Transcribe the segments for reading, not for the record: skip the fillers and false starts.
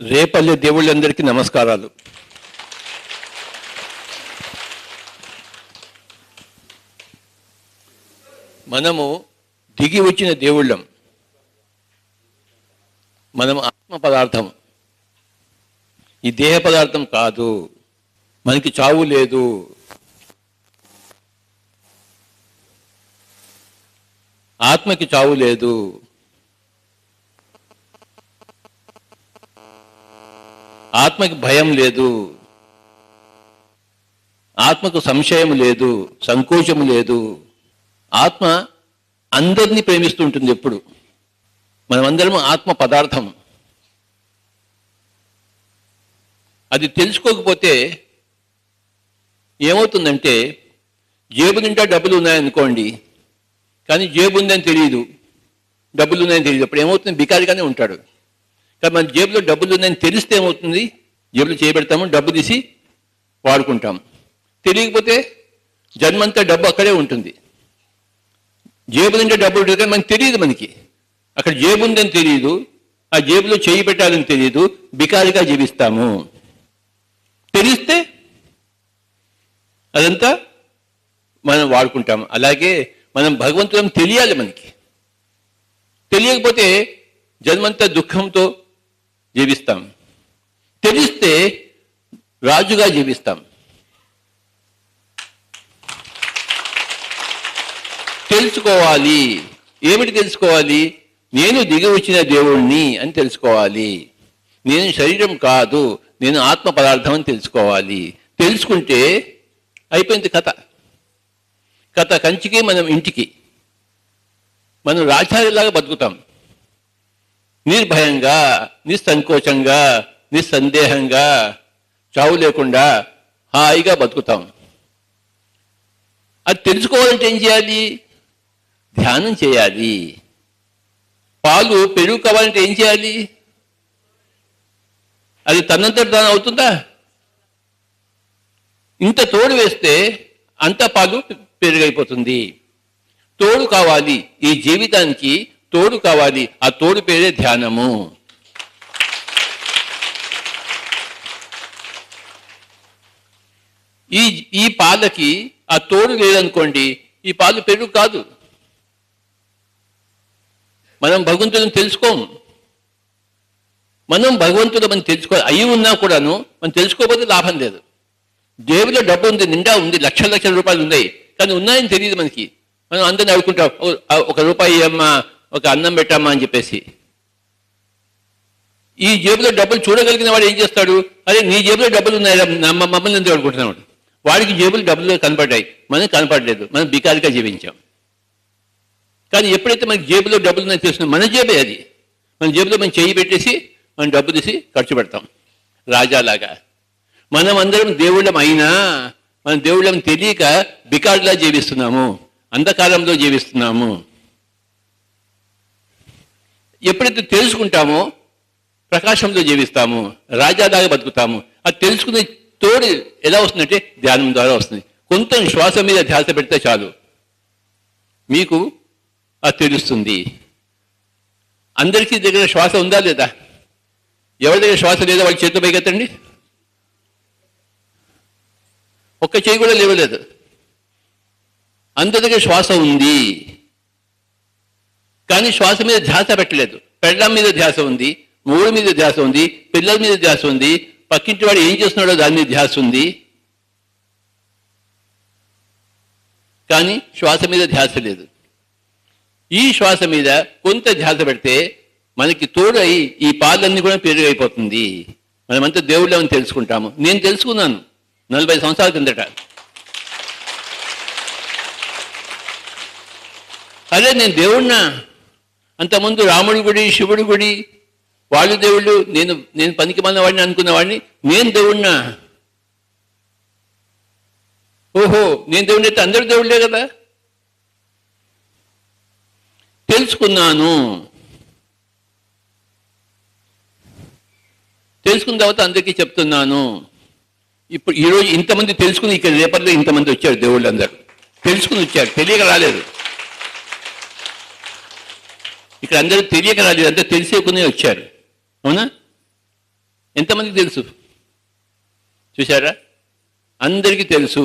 రేపల్లె దేవుళ్ళందరికీ నమస్కారాలు. మనము దిగి వచ్చిన దేవుళ్ళం. మనం ఆత్మ పదార్థం, ఈ దేహ పదార్థం కాదు. మనకి చావు లేదు. ఆత్మకి చావు లేదు. ఆత్మకి భయం లేదు. ఆత్మకు సంశయం లేదు, సంకోచము లేదు. ఆత్మ అందరినీ ప్రేమిస్తుంటుంది ఎప్పుడు. మనమందరం ఆత్మ పదార్థం. అది తెలుసుకోకపోతే ఏమవుతుందంటే, జేబు నిండా డబ్బులు ఉన్నాయనుకోండి, కానీ జేబు ఉందని తెలియదు, డబ్బులు ఉన్నాయని తెలియదు. అప్పుడు ఏమవుతుంది? బికారిగానే ఉంటాడు. కానీ మన జేబులో డబ్బులు ఉన్నాయని తెలిస్తే ఏమవుతుంది? జేబులో చేయబెడతాము, డబ్బు తీసి వాడుకుంటాం. తెలియకపోతే జన్మంతా డబ్బు అక్కడే ఉంటుంది. జేబు నిండా డబ్బు ఉంటుంది కానీ మనకి తెలియదు. మనకి అక్కడ జేబు ఉందని తెలియదు, ఆ జేబులో చేయి పెట్టాలని తెలియదు, బికారిగా జీవిస్తాము. తెలిస్తే అదంతా మనం వాడుకుంటాము. అలాగే మనం భగవంతుని తెలియాలి. మనకి తెలియకపోతే జన్మంతా దుఃఖంతో జీవిస్తాం. తెలిస్తే రాజుగా జీవిస్తాం. తెలుసుకోవాలి. ఏమిటి తెలుసుకోవాలి? నేను దిగి వచ్చిన దేవుణ్ణి అని తెలుసుకోవాలి. నేను శరీరం కాదు, నేను ఆత్మ పదార్థం అని తెలుసుకోవాలి. తెలుసుకుంటే అయిపోయింది కథ. కథ కంచికి, మనం ఇంటికి. మనం రాజాలాగా బతుకుతాం. నిర్భయంగా, నిస్సంకోచంగా, నిస్సందేహంగా, చావు లేకుండా హాయిగా బతుకుతాం. అది తెలుసుకోవాలంటే ఏం చేయాలి? ధ్యానం చేయాలి. పాలు పెరుగు కావాలంటే ఏం చేయాలి? అది తనంతట తాను అవుతుందా? ఇంత తోడు వేస్తే అంత పాలు పెరుగైపోతుంది. తోడు కావాలి. ఈ జీవితానికి తోడు కావాలి. ఆ తోడు పేరే ధ్యానము. ఈ పాలకి ఆ తోడు లేదనుకోండి, ఈ పాలు పెరుగు కాదు. మనం భగవంతుని తెలుసుకోము. మనం భగవంతుడు మనం తెలుసుకోవాలి. అయి ఉన్నా కూడాను మనం తెలుసుకోకపోతే లాభం లేదు. జేబులో డబ్బు ఉంది, నిండా ఉంది, లక్షల లక్షల రూపాయలు ఉన్నాయి, కానీ ఉన్నాయని తెలియదు మనకి. మనం అందరిని అడుగుకుంటాం, ఒక రూపాయి అమ్మా, ఒక అన్నం పెట్టామా అని చెప్పేసి. ఈ జేబులో డబ్బులు చూడగలిగిన వాడు ఏం చేస్తాడు? అరే నీ జేబులో డబ్బులు ఉన్నాయి, మమ్మల్ని ఎందుకు అడుగుకుంటున్నాడు? వాడికి జేబులు డబ్బులు కనపడ్డాయి, మనకి కనపడలేదు. మనం బికారిగా జీవించాం. కానీ ఎప్పుడైతే మనకి జేబులో డబ్బులు ఉన్నాయో తెలుస్తుంది, మన జేబే అది. మన జేబులో మనం చేయి పెట్టేసి మనం డబ్బు తీసి ఖర్చు పెడతాం రాజాలాగా. మనం అందరం దేవుళ్ళం అయినా మనం దేవుళ్ళం తెలియక బికారిలా జీవిస్తున్నాము, అంధకారంలో జీవిస్తున్నాము. ఎప్పుడైతే తెలుసుకుంటామో ప్రకాశంలో జీవిస్తాము, రాజాలాగా బతుకుతాము. అది తెలుసుకునే తోడు ఎలా వస్తుందంటే ధ్యానం ద్వారా వస్తుంది. కొంత శ్వాస మీద ధ్యాస పెడితే చాలు, మీకు అది తెలుస్తుంది. అందరికీ దగ్గర శ్వాస ఉందా లేదా? ఎవరి దగ్గర శ్వాస లేదా వాళ్ళ చేతిలో పైకెత్తండి. ఒక్క చేయి కూడా లేవలేదు. అందరి దగ్గర శ్వాస ఉంది, కానీ శ్వాస మీద ధ్యాస పెట్టలేదు. పెళ్ళాం మీద ధ్యాస ఉంది, మూడు మీద ధ్యాస ఉంది, పిల్లల మీద ధ్యాస ఉంది, పక్కింటి వాడు ఏం చేస్తున్నాడో దాని మీద ధ్యాస ఉంది, కానీ శ్వాస మీద ధ్యాస లేదు. ఈ శ్వాస మీద కొంత ధ్యాస పెడితే మనకి తోడై ఈ పాలన్నీ కూడా పెరుగైపోతుంది. మనమంతా దేవుళ్ళని తెలుసుకుంటాము. నేను తెలుసుకున్నాను 40 సంవత్సరాల కిందట. అదే నేను దేవుడినా? అంతకుముందు రాముడి గుడి, శివుడి గుడి, వాళ్ళు దేవుళ్ళు, నేను పనికి మన వాడిని అనుకున్నవాడిని. నేను దేవుడినా? ఓహో, నేను దేవుడిని అయితే అందరూ దేవుళ్ళే కదా. తెలుసుకున్నాను. తెలుసుకున్న తర్వాత అందరికీ చెప్తున్నాను. ఇప్పుడు ఈరోజు ఇంతమంది తెలుసుకుని ఇక్కడ రేపట్లో ఇంతమంది వచ్చారు. దేవుళ్ళు అందరూ తెలుసుకుని వచ్చారు, తెలియక రాలేదు. ఇక్కడ అందరూ తెలియక రాలేదు, అంతా తెలిసేకునే వచ్చారు. అవునా? ఎంతమందికి తెలుసు? చూశారా? అందరికీ తెలుసు.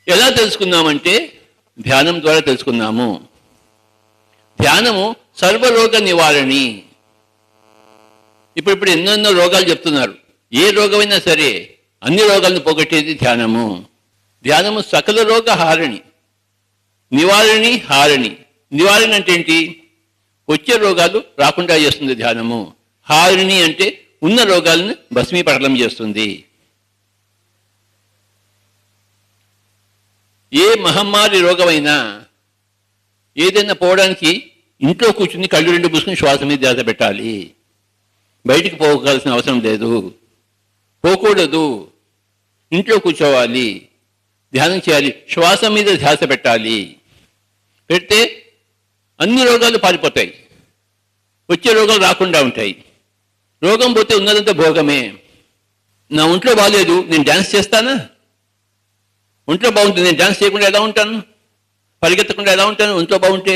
ఎలా తెలుసుకున్నామంటే ధ్యానం ద్వారా తెలుసుకున్నాము. ధ్యానము సర్వరోగ నివారణి. ఇప్పుడు ఎన్నెన్నో రోగాలు చెప్తున్నారు. ఏ రోగమైనా సరే అన్ని రోగాలను పోగొట్టేది ధ్యానము. ధ్యానము సకల రోగ హారిణి, నివారణి, హారిణి. నివారణ అంటే ఏంటి? వచ్చే రోగాలు రాకుండా చేస్తుంది ధ్యానము. హారిణి అంటే ఉన్న రోగాలను భస్మీపటలం చేస్తుంది. ఏ మహమ్మారి రోగమైనా ఏదైనా పోవడానికి ఇంట్లో కూర్చుని కళ్ళు రెండు పూసుకుని శ్వాస మీద ధ్యాస పెట్టాలి. బయటికి పోగాల్సిన అవసరం లేదు, పోకూడదు. ఇంట్లో కూర్చోవాలి, ధ్యానం చేయాలి, శ్వాస మీద ధ్యాస పెట్టాలి. పెడితే అన్ని రోగాలు పారిపోతాయి, వచ్చే రోగాలు రాకుండా ఉంటాయి. రోగం పోతే ఉన్నదంతా భోగమే. నా ఒంట్లో బాగాలేదు, నేను డ్యాన్స్ చేస్తానా? ఒంట్లో బాగుంటుంది, నేను డ్యాన్స్ చేయకుండా ఎలా ఉంటాను? పరిగెత్తకుండా ఎలా ఉంటాను? ఒంట్లో బాగుంటే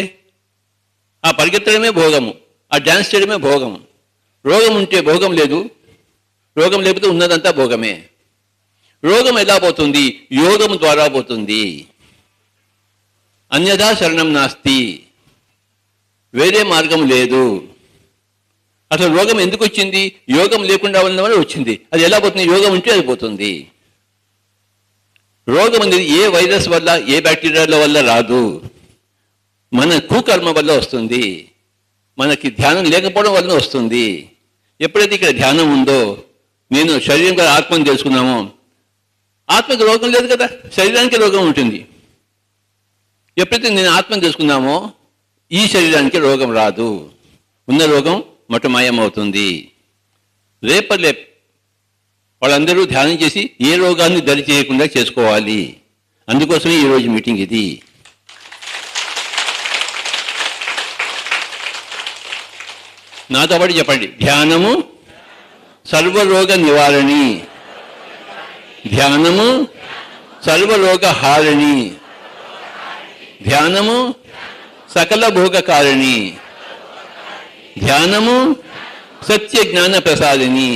ఆ పరిగెత్తడమే భోగము, ఆ డ్యాన్స్ చేయడమే భోగము. రోగం ఉంటే భోగం లేదు, రోగం లేకపోతే ఉన్నదంతా భోగమే. రోగం ఎలా పోతుంది? యోగం ద్వారా పోతుంది. అన్యథా శరణం నాస్తి, వేరే మార్గం లేదు. అసలు రోగం ఎందుకు వచ్చింది? యోగం లేకుండా ఉన్న వల్ల వచ్చింది. అది ఎలా పోతుంది? యోగం ఉంటే అది పోతుంది. రోగం అనేది ఏ వైరస్ వల్ల, ఏ బ్యాక్టీరియాల వల్ల రాదు, మన కుకర్మ వల్ల వస్తుంది. మనకి ధ్యానం లేకపోవడం వల్ల వస్తుంది. ఎప్పుడైతే ఇక్కడ ధ్యానం ఉందో, నేను శరీరం కదా ఆత్మను తెలుసుకున్నామో, ఆత్మకి రోగం లేదు కదా, శరీరానికి రోగం ఉంటుంది. ఎప్పుడైతే నేను ఆత్మను తెలుసుకున్నామో ఈ శరీరానికి రోగం రాదు, ఉన్న రోగం మటుమాయమవుతుంది. రేపలే వాళ్ళందరూ ధ్యానం చేసి ఏ రోగాన్ని దరి చేయకుండా చేసుకోవాలి. అందుకోసమే ఈరోజు మీటింగ్ ఇది. నాతో పాటు చెప్పండి. ధ్యానము సర్వరోగ నివారణి, ధ్యానము సర్వరోగ హారిణి, ధ్యానము సకల భోగకారిణి, ధ్యానము సత్య జ్ఞాన ప్రసాదిని,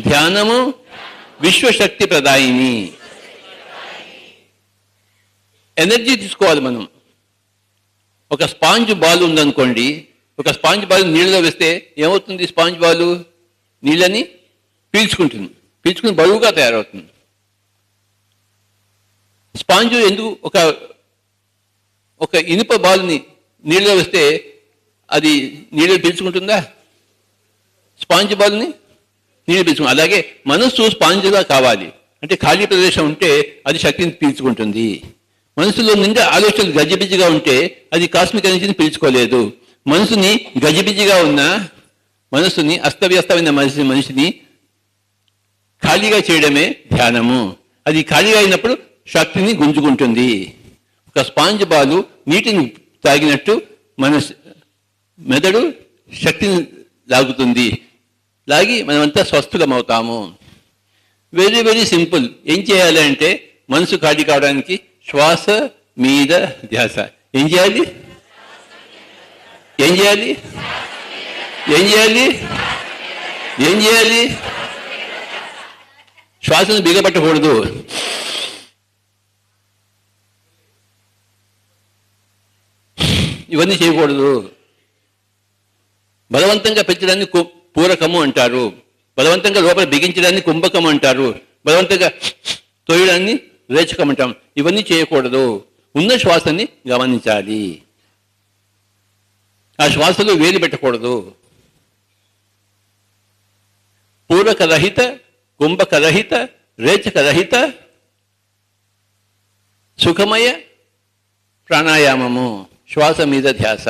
ధ్యానము విశ్వశక్తి ప్రదాయిని. ఎనర్జీ తీసుకోవాలి మనం. ఒక స్పాంజ్ బాల్ ఉందనుకోండి, ఒక స్పాంజ్ బాల్ నీళ్ళలో వేస్తే ఏమవుతుంది? స్పాంజ్ బాలు నీళ్ళని పీల్చుకుంటుంది, పీల్చుకుని బరువుగా తయారవుతుంది. స్పాంజ్ ఎందుకు ఒక ఇనుప బాల్ని నీళ్ళలో వేస్తే అది నీళ్ళు పీల్చుకుంటుందా? స్పాంజ్ బాల్ని నీళ్ళు పీల్చుకుంటుంది. అలాగే మనస్సు స్పాంజ్గా కావాలి. అంటే ఖాళీ ప్రదేశం ఉంటే అది శక్తిని పీల్చుకుంటుంది. మనసులో నిండా ఆలోచనలు గజిబిజిగా ఉంటే అది కాస్మిక్ ఎనర్జీని పీల్చుకోలేదు. మనసుని గజిబిజిగా ఉన్న మనసుని, అస్తవ్యస్తమైన మనిషిని ఖాళీగా చేయడమే ధ్యానము. అది ఖాళీగా అయినప్పుడు శక్తిని గుంజుకుంటుంది. ఒక స్పాంజ్ బాలు నీటిని తాగినట్టు మన మెదడు శక్తిని లాగుతుంది. లాగి మనమంతా స్వస్థులం అవుతాము. Very very simple. ఏం చేయాలి అంటే మనసు ఖాళీ కావడానికి శ్వాస మీద ధ్యాస. ఏం చేయాలి? ఏం చేయాలి? ఏం చేయాలి? ఏం చేయాలి? శ్వాసను బిగపట్టకూడదు. ఇవన్నీ చేయకూడదు. బలవంతంగా పెంచడాన్ని పూరకము అంటారు, బలవంతంగా లోపల బిగించడాన్ని కుంభకం అంటారు, బలవంతంగా తోయడాన్ని రేచకం అంటాం. ఇవన్నీ చేయకూడదు. ఉన్న శ్వాసని గమనించాలి. ఆ శ్వాసలో వేలు పెట్టకూడదు. పూరకరహిత, కుంభకరహిత, రేచకరహిత సుఖమయ ప్రాణాయామము, శ్వాస మీద ధ్యాస.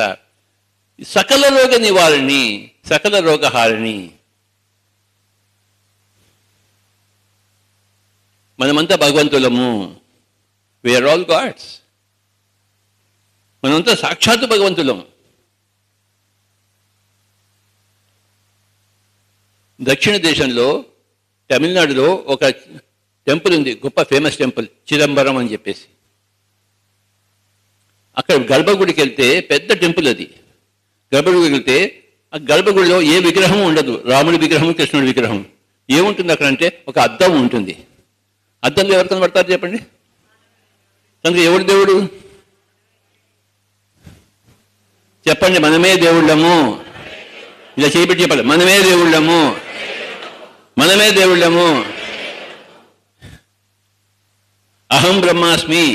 సకల రోగ నివారణి, సకల రోగహారిణి. మనమంతా భగవంతులము. We are all God's. మనమంతా సాక్షాత్తు భగవంతులము. దక్షిణ దేశంలో తమిళనాడులో ఒక టెంపుల్ ఉంది, గొప్ప ఫేమస్ టెంపుల్, చిదంబరం అని చెప్పేసి. అక్కడ గర్భగుడికి వెళ్తే పెద్ద టెంపుల్ అది. గర్భగుడికి వెళ్తే ఆ గర్భగుడిలో ఏ విగ్రహం ఉండదు, రాముడి విగ్రహం కృష్ణుడి విగ్రహం. ఏముంటుంది అక్కడ అంటే ఒక అద్దం ఉంటుంది. అద్దంలో ఎవరు కనబడతారు చెప్పండి? కనుక ఎవడు దేవుడు చెప్పండి? మనమే దేవుళ్ళము. ఇలా చేయబెట్టి చెప్పాలి, మనమే దేవుళ్ళము, మనమే దేవుళ్ళము. అహం బ్రహ్మాస్మి,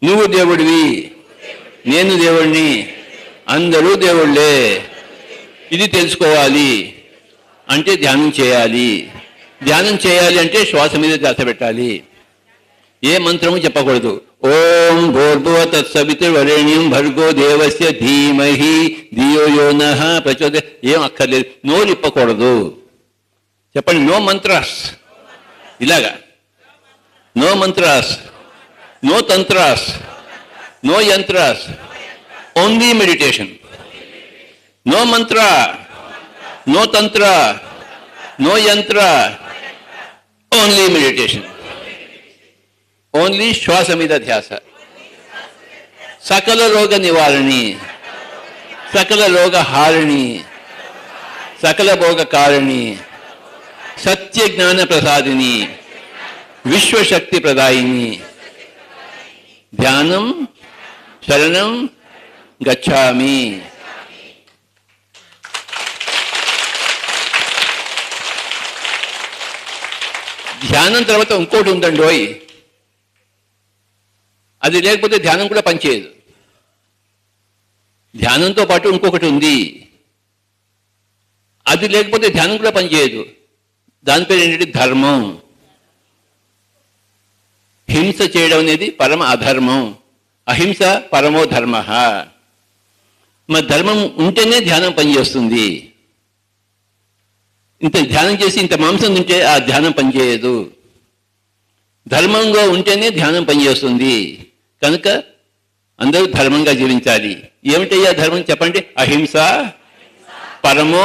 నువ్వు దేవుడివి, నేను దేవుడిని, అందరూ దేవుళ్ళే. ఇది తెలుసుకోవాలి అంటే ధ్యానం చేయాలి. ధ్యానం చేయాలి అంటే శ్వాస మీద ధ్యాస పెట్టాలి. ఏ మంత్రము చెప్పకూడదు. ఓం భూర్భువ తత్సవితుర్వరేణ్యం భర్గో దేవస్య ధీమహి ధియో యో నః ప్రచోదయాత్. ఏం అక్కర్లేదు, నోరు ఇప్పకూడదు. చెప్పండి, నో మంత్రాస్. ఇలాగా no mantras, no tantras, no yantras, only meditation. No mantra, no tantra, no yantra, only meditation. Only శ్వాస మీద ధ్యాస. సకల రోగ నివారణి, సకల రోగ హారిణి, సకల భోగ కారిణి, సత్య జ్ఞాన ప్రసాదిని, విశ్వశక్తి ప్రదాయిని. ధ్యానం శరణం గచ్ఛామి. ధ్యానం తర్వాత ఇంకోటి ఉందండోయ్, అది లేకపోతే ధ్యానం కూడా పనిచేయదు. ధ్యానంతో పాటు ఇంకొకటి ఉంది, అది లేకపోతే ధ్యానం కూడా పనిచేయదు. దాని పేరు ఏంటంటే ధర్మం. హింస చేయడం అనేది పరమ అధర్మం. అహింస పరమో ధర్మ. మరి ధర్మం ఉంటేనే ధ్యానం పనిచేస్తుంది. ఇంత ధ్యానం చేసి ఇంత మాంసం తింటే ఆ ధ్యానం పనిచేయదు. ధర్మంగా ఉంటేనే ధ్యానం పనిచేస్తుంది. కనుక అందరూ ధర్మంగా జీవించాలి. ఏమిటయ్యా ధర్మం చెప్పండి? అహింస పరమో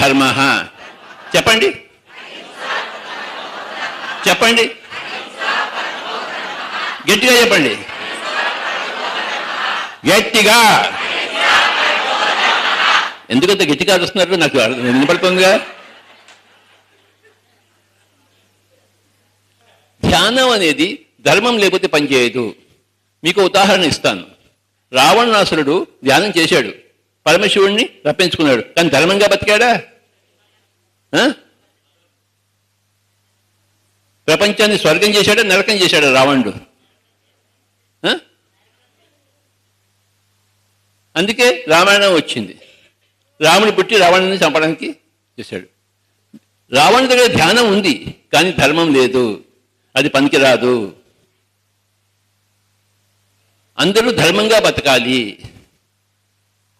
ధర్మ. చెప్పండి, చెప్పండి, గట్టిగా చెప్పండి, గట్టిగా. ఎందుకంత గట్టిగా వస్తున్నారు నాకు వినపడుతుందిగా. ధ్యానం అనేది ధర్మం లేకపోతే పనిచేయదు. మీకు ఉదాహరణ ఇస్తాను. రావణాసురుడు ధ్యానం చేశాడు, పరమశివుణ్ణి రప్పించుకున్నాడు, కానీ ధర్మంగా బతికాడా? ప్రపంచాన్ని స్వర్గం చేశాడా, నరకం చేశాడా రావణుడు? అందుకే రామాయణం వచ్చింది. రాముడు పుట్టి రావణుని చంపడానికి చేశాడు. రావణుడి దగ్గర ధ్యానం ఉంది, కానీ ధర్మం లేదు, అది పనికిరాదు. అందరూ ధర్మంగా బతకాలి.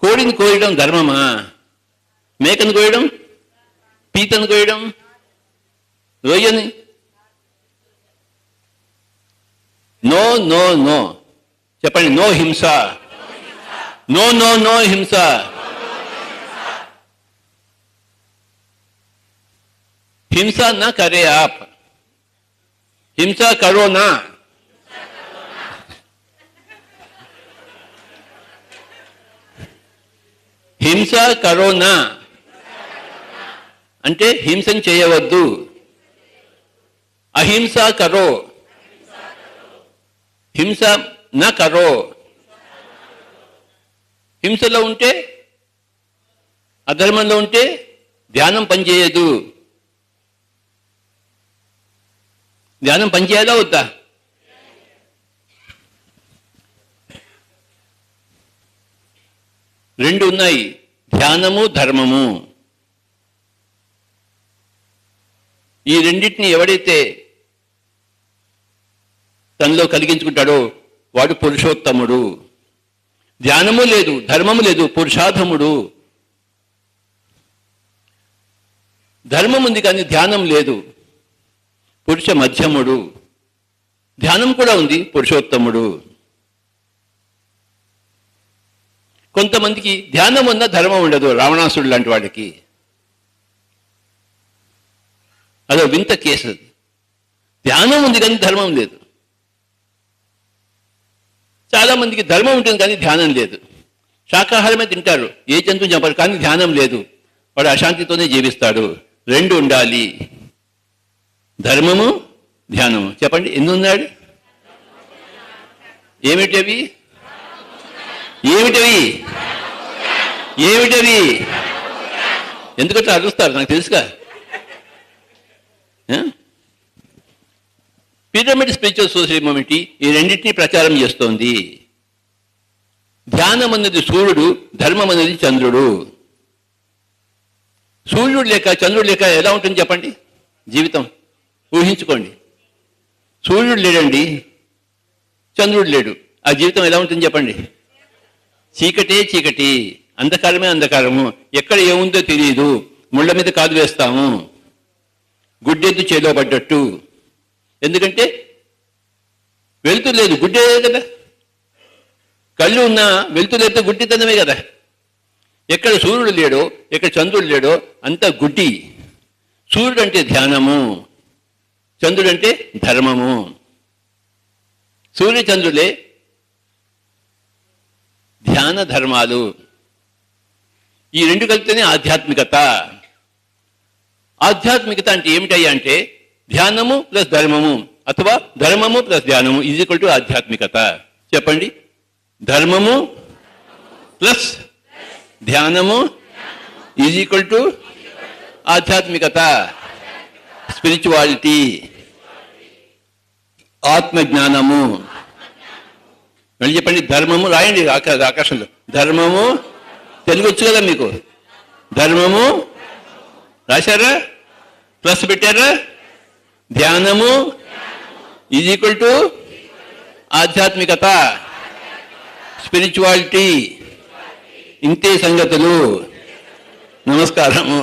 కోడిని కోయడం ధర్మమా? మేకను కోయడం, పీతను కోయడం, రొయ్యని? No no no. చెప్పండి, నో హింస. నో నో నో హింస. हिंसा न करे आप, हिंसा करो ना. హింస కరో నా అంటే హింసను చేయవద్దు. అహింస కరో, హింస నా కరో. హింసలో ఉంటే, అధర్మంలో ఉంటే ధ్యానం పనిచేయదు. ధ్యానం పనిచేయాలా వద్దా? రెండు ఉన్నాయి, ధ్యానము ధర్మము. ఈ రెండింటిని ఎవడైతే తనలో కలిగించుకుంటాడో వాడు పురుషోత్తముడు. ధ్యానము లేదు, ధర్మము లేదు, పురుషాధముడు. ధర్మం ఉంది కానీ ధ్యానం లేదు, పురుష మధ్యముడు. ధ్యానం కూడా ఉంది, పురుషోత్తముడు. కొంతమందికి ధ్యానం ఉన్న ధర్మం ఉండదు, రావణాసుడు లాంటి వాడికి. అదో వింత కేసు. ధ్యానం ఉంది కానీ ధర్మం లేదు. చాలా మందికి ధర్మం ఉంటుంది కానీ ధ్యానం లేదు. శాకాహారమే తింటారు, ఏ జంతువు చంపరు, కానీ ధ్యానం లేదు, వాడు అశాంతితోనే జీవిస్తాడు. రెండు ఉండాలి, ధర్మము ధ్యానము. చెప్పండి, ఎన్ని ఉన్నాడు? ఏమిటవి? ఏమిటవి? ఏమిటవి? ఎందుకంటే అరుస్తారు, నాకు తెలుసుగా. పిరమిడ్ స్పిరిచువల్ సొసైటీ మూమెంట్ ఈ రెండింటినీ ప్రచారం చేస్తోంది. ధ్యానం అన్నది సూర్యుడు, ధర్మం అనేది చంద్రుడు. సూర్యుడు లేక చంద్రుడు లేక ఎలా ఉంటుంది చెప్పండి జీవితం? ఊహించుకోండి. సూర్యుడు లేడండి, చంద్రుడు లేడు, ఆ జీవితం ఎలా ఉంటుంది చెప్పండి? చీకటే చీకటి, అంధకారమే అంధకారము, ఎక్కడ ఏముందో తెలియదు, ముళ్ళ మీద కాలు వేస్తాము, గుడ్డెద్దు చేలో పడ్డట్టు. ఎందుకంటే వెలుతురు లేదు, గుడ్డే కదా. కళ్ళు ఉన్నా వెలుతురు లేకపోతే గుడ్డితనమే కదా. ఎక్కడ సూర్యుడు లేడో, ఎక్కడ చంద్రుడు లేడో అంతా గుడ్డి. సూర్యుడు అంటే ధ్యానము, చంద్రుడు అంటే ధర్మము. సూర్య చంద్రులే ధ్యాన ధర్మాలు. ఈ రెండు కలిపితేనే ఆధ్యాత్మికత. ఆధ్యాత్మికత అంటే ఏమిటయ్యా అంటే ధ్యానము ప్లస్ ధర్మము, అథవా ధర్మము ప్లస్ ధ్యానము ఈజ్ ఈక్వల్ టు ఆధ్యాత్మికత. చెప్పండి, ధర్మము ప్లస్ ధ్యానము ఈజ్ ఈక్వల్ టు ఆధ్యాత్మికత, స్పిరిచువాలిటీ, ఆత్మజ్ఞానము. మళ్ళీ చెప్పండి, ధర్మము రాయండి ఆకాశంలో. ధర్మము, తెలుగు వచ్చు కదా మీకు, ధర్మము రాశారా? ప్లస్ పెట్టారా? ధ్యానము ఈజ్ ఈక్వల్ టు ఆధ్యాత్మికత, స్పిరిచువాలిటీ. ఇంతే సంగతులు. నమస్కారము.